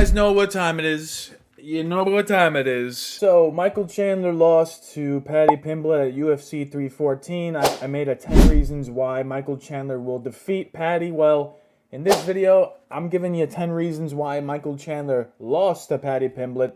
guys know what time it is. You know what time it is. So, Michael Chandler lost to Paddy Pimblett at UFC 314. I made a 10 reasons why Michael Chandler will defeat Paddy. Well, in this video, I'm giving you 10 reasons why Michael Chandler lost to Paddy Pimblett.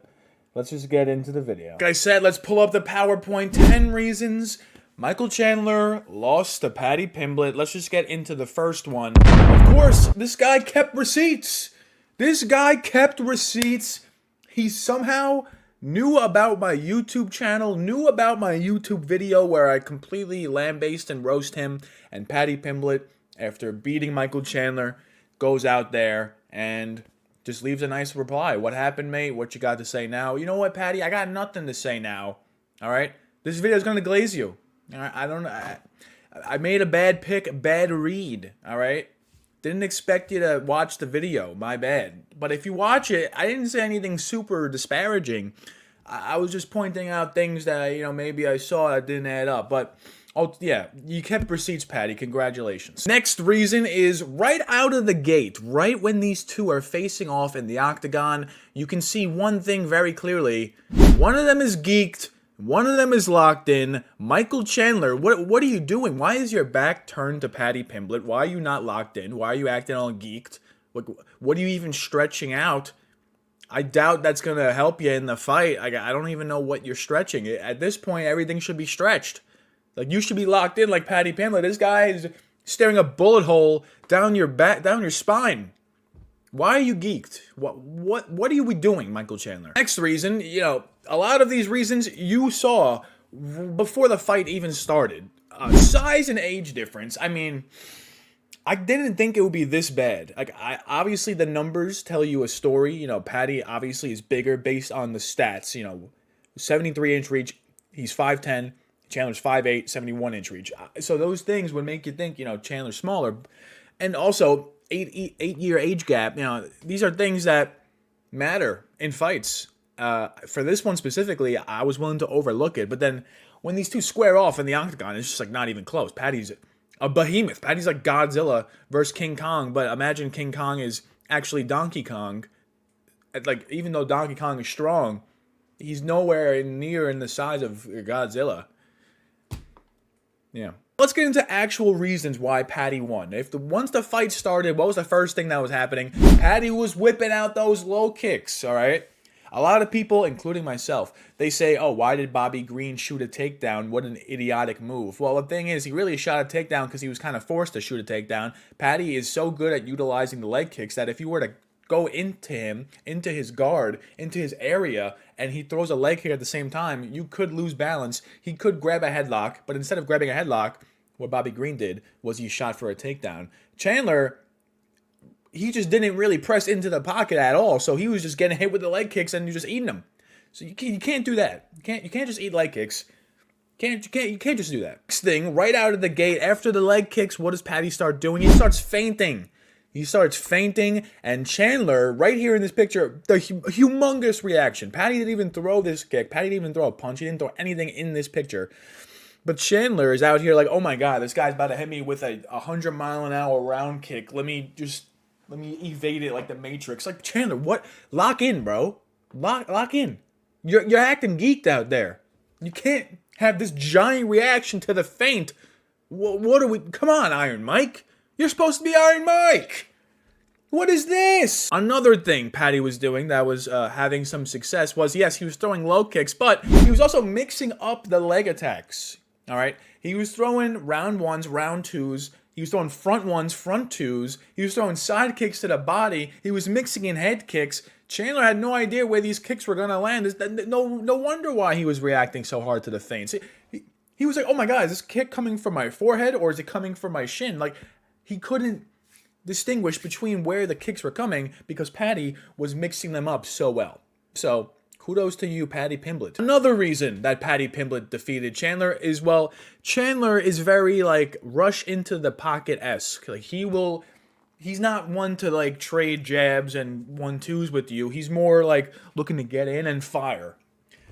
Let's just get into the video. Like I said, let's pull up the PowerPoint. 10 reasons Michael Chandler lost to Paddy Pimblett. Let's just get into the first one. Of course, this guy kept receipts. This guy kept receipts. He somehow knew about my YouTube channel, knew about my YouTube video where I completely lambaste and roast him, and Paddy Pimblett, after beating Michael Chandler, goes out there and just leaves a nice reply. What happened, mate? What you got to say now? You know what, Paddy? I got nothing to say now. All right? This video is going to glaze you. All right? I made a bad pick, a bad read. All right? Didn't expect you to watch the video. My bad. But if you watch it, I didn't say anything super disparaging. I was just pointing out things that, maybe I saw that didn't add up. But, oh, yeah, you kept receipts, Paddy. Congratulations. Next reason is right out of the gate, right when these two are facing off in the octagon, you can see one thing very clearly. One of them is geeked. One of them is locked in. Michael Chandler, what are you doing? Why is your back turned to Paddy Pimblett? Why are you not locked in? Why are you acting all geeked? What are you even stretching out? I doubt that's going to help you in the fight. I don't even know what you're stretching. At this point, everything should be stretched. Like, you should be locked in like Paddy Pimblett. This guy is staring a bullet hole down your back, down your spine. Why are you geeked? What are you doing, Michael Chandler? Next reason, a lot of these reasons you saw before the fight even started. Size and age difference. I mean, I didn't think it would be this bad. Obviously the numbers tell you a story. Paddy obviously is bigger based on the stats. 73-inch reach. He's 5'10". Chandler's 5'8", 71-inch reach. So those things would make you think, Chandler's smaller. And also, eight-year age gap. These are things that matter in fights. For this one specifically, I was willing to overlook it. But then when these two square off in the octagon, it's just like not even close. Paddy's a behemoth. Paddy's like Godzilla versus King Kong. But imagine King Kong is actually Donkey Kong. Even though Donkey Kong is strong, he's nowhere near in the size of Godzilla. Yeah. Let's get into actual reasons why Paddy won. Once the fight started, what was the first thing that was happening? Paddy was whipping out those low kicks, all right? A lot of people, including myself, they say, oh, why did Bobby Green shoot a takedown? What an idiotic move. Well, the thing is, he really shot a takedown because he was kind of forced to shoot a takedown. Paddy is so good at utilizing the leg kicks that if you were to go into him, into his guard, into his area, and he throws a leg kick at the same time, you could lose balance. He could grab a headlock, but instead of grabbing a headlock, what Bobby Green did was he shot for a takedown. Chandler, he just didn't really press into the pocket at all, so he was just getting hit with the leg kicks and you're just eating them. So you can't do that. You can't just eat leg kicks. You can't just do that. Next thing, right out of the gate, after the leg kicks, what does Paddy start doing? He starts feinting. He starts feinting, and Chandler, right here in this picture, the humongous reaction. Paddy didn't even throw this kick. Paddy didn't even throw a punch. He didn't throw anything in this picture. But Chandler is out here like, oh my God, this guy's about to hit me with a 100-mile-an-hour round kick. Let me evade it like the Matrix. Like, Chandler, what? Lock in, bro. Lock in. You're acting geeked out there. You can't have this giant reaction to the feint. What are we? Come on, Iron Mike. You're supposed to be Iron Mike. What is this? Another thing Paddy was doing that was having some success was, yes, he was throwing low kicks, but he was also mixing up the leg attacks. All right? He was throwing round ones, round twos. He was throwing front ones, front twos. He was throwing side kicks to the body. He was mixing in head kicks. Chandler had no idea where these kicks were going to land. No wonder why he was reacting so hard to the feints. He was like, oh my God, is this kick coming from my forehead or is it coming from my shin? Like, he couldn't distinguish between where the kicks were coming because Paddy was mixing them up so well. So, kudos to you, Paddy Pimblett. Another reason that Paddy Pimblett defeated Chandler is, well, Chandler is very, rush into the pocket-esque. He's not one to, trade jabs and 1-2s with you. He's more, looking to get in and fire.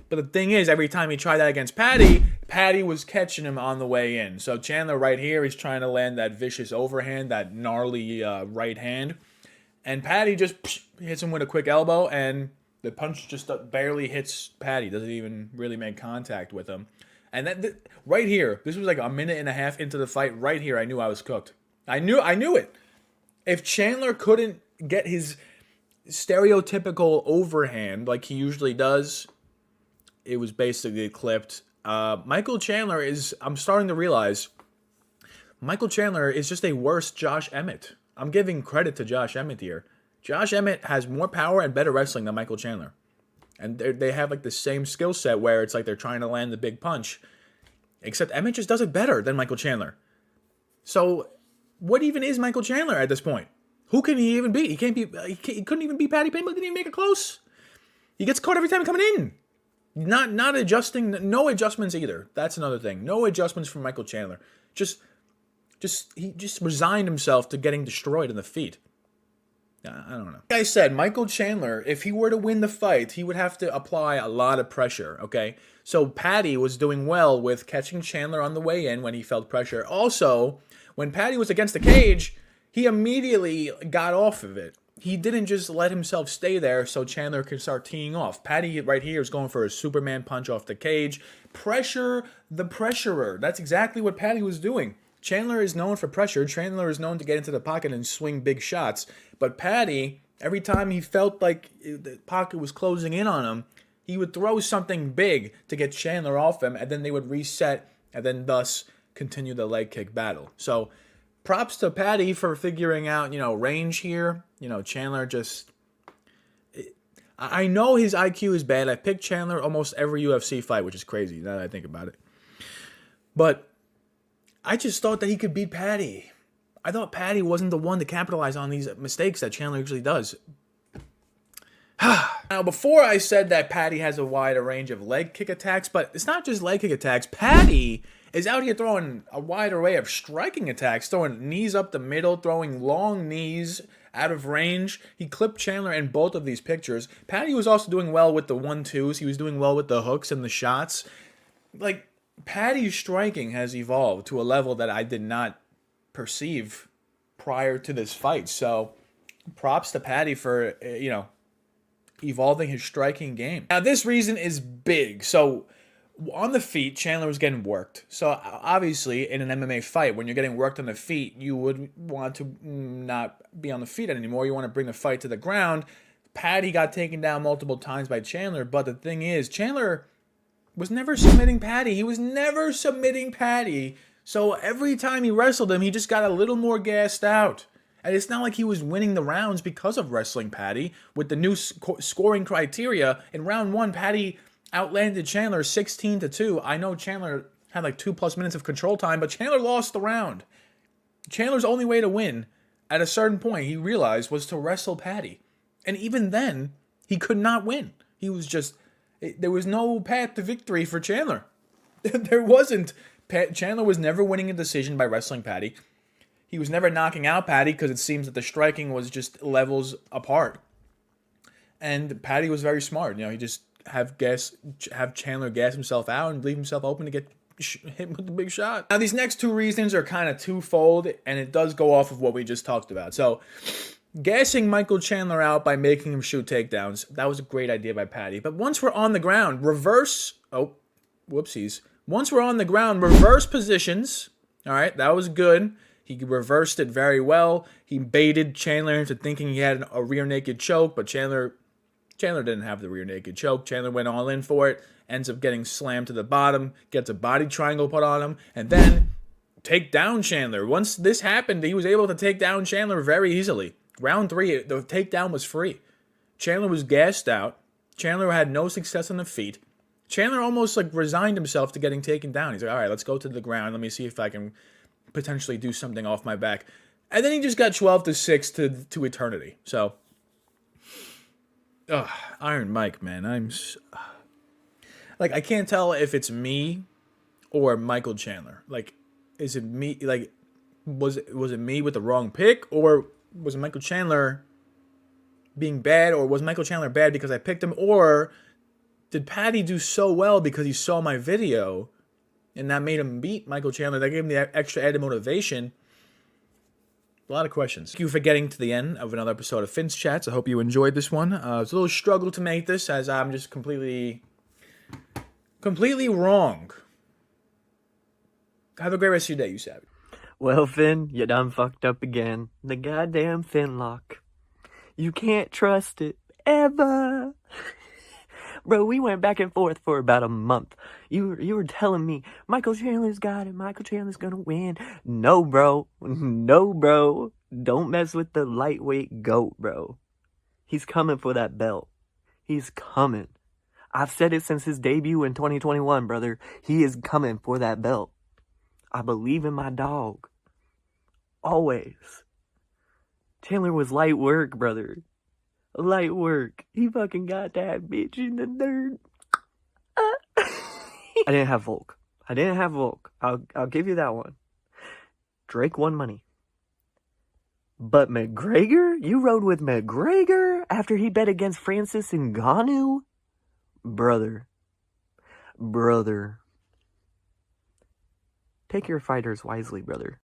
But the thing is, every time he tried that against Paddy, Paddy was catching him on the way in. So Chandler right here, he's trying to land that vicious overhand, that gnarly right hand. And Paddy just hits him with a quick elbow, and the punch just barely hits Paddy. Doesn't even really make contact with him. And that right here, this was like a minute and a half into the fight. Right here, I knew I was cooked. I knew it. If Chandler couldn't get his stereotypical overhand like he usually does, it was basically clipped. Michael Chandler is, I'm starting to realize, Michael Chandler is just a worse Josh Emmett. I'm giving credit to Josh Emmett here. Josh Emmett has more power and better wrestling than Michael Chandler. And they have like the same skill set where it's like they're trying to land the big punch. Except Emmett just does it better than Michael Chandler. So what even is Michael Chandler at this point? Who can he even beat? He couldn't even beat Paddy Pimblett. Didn't even make it close. He gets caught every time coming in. Not adjusting. No adjustments either. That's another thing. No adjustments from Michael Chandler. He just resigned himself to getting destroyed in the feet. I don't know. Like I said, Michael Chandler, if he were to win the fight, he would have to apply a lot of pressure, okay? So Paddy was doing well with catching Chandler on the way in when he felt pressure. Also, when Paddy was against the cage, he immediately got off of it. He didn't just let himself stay there so Chandler could start teeing off. Paddy right here is going for a Superman punch off the cage. Pressure the pressurer. That's exactly what Paddy was doing. Chandler is known for pressure. Chandler is known to get into the pocket and swing big shots. But Paddy, every time he felt like the pocket was closing in on him, he would throw something big to get Chandler off him, and then they would reset and then thus continue the leg kick battle. So props to Paddy for figuring out, range here. Chandler just... I know his IQ is bad. I picked Chandler almost every UFC fight, which is crazy now that I think about it. But I just thought that he could beat Paddy. I thought Paddy wasn't the one to capitalize on these mistakes that Chandler usually does. Now, before I said that Paddy has a wider range of leg kick attacks, but it's not just leg kick attacks. Paddy is out here throwing a wide array of striking attacks, throwing knees up the middle, throwing long knees out of range. He clipped Chandler in both of these pictures. Paddy was also doing well with the 1-2s. He was doing well with the hooks and the shots. Like, Paddy's striking has evolved to a level that I did not perceive prior to this fight. So, props to Paddy for, evolving his striking game. Now, this reason is big. So, on the feet, Chandler was getting worked. So, obviously, in an MMA fight, when you're getting worked on the feet, you would want to not be on the feet anymore. You want to bring the fight to the ground. Paddy got taken down multiple times by Chandler, but the thing is, Chandler was never submitting Paddy. He was never submitting Paddy. So every time he wrestled him, he just got a little more gassed out. And it's not like he was winning the rounds because of wrestling Paddy. With the new scoring criteria, in round 1, Paddy outlanded Chandler 16-2. I know Chandler had like 2+ minutes of control time, but Chandler lost the round. Chandler's only way to win, at a certain point, he realized, was to wrestle Paddy. And even then, he could not win. He was just... There was no path to victory for Chandler. There wasn't. Chandler was never winning a decision by wrestling Paddy. He was never knocking out Paddy because it seems that the striking was just levels apart. And Paddy was very smart. He just have Chandler gas himself out and leave himself open to get hit with the big shot. Now, these next two reasons are kind of twofold, and it does go off of what we just talked about. So, gassing Michael Chandler out by making him shoot takedowns, that was a great idea by Paddy. But once we're on the ground, reverse positions. All right, that was good. He reversed it very well. He baited Chandler into thinking he had a rear naked choke, but Chandler didn't have the rear naked choke. Chandler went all in for it, ends up getting slammed to the bottom, gets a body triangle put on him, and then take down Chandler. Once this happened, he was able to take down Chandler very easily. Round 3, the takedown was free. Chandler was gassed out. Chandler had no success on the feet. Chandler almost resigned himself to getting taken down. He's like, all right, let's go to the ground. Let me see if I can potentially do something off my back. And then he just got 12-6 to eternity. So, Iron Mike, man. I can't tell if it's me or Michael Chandler. Is it me? Was it me with the wrong pick, or was Michael Chandler being bad, or was Michael Chandler bad because I picked him, or did Paddy do so well because he saw my video and that made him beat Michael Chandler? That gave him the extra added motivation. A lot of questions. Thank you for getting to the end of another episode of Finz Chats. I hope you enjoyed this one. It's a little struggle to make this as I'm just completely wrong. Have a great rest of your day, you savage. Well, Finn, you done fucked up again. The goddamn Finlock. You can't trust it. Ever. Bro, we went back and forth for about a month. You were telling me, Michael Chandler's got it. Michael Chandler's gonna win. No, bro. No, bro. Don't mess with the lightweight GOAT, bro. He's coming for that belt. He's coming. I've said it since his debut in 2021, brother. He is coming for that belt. I believe in my dog. Always. Chandler was light work, brother. Light work. He fucking got that bitch in the dirt. I didn't have Volk. I'll give you that one. Drake won money. But McGregor? You rode with McGregor after he bet against Francis Ngannou? Brother. Take your fighters wisely, brother.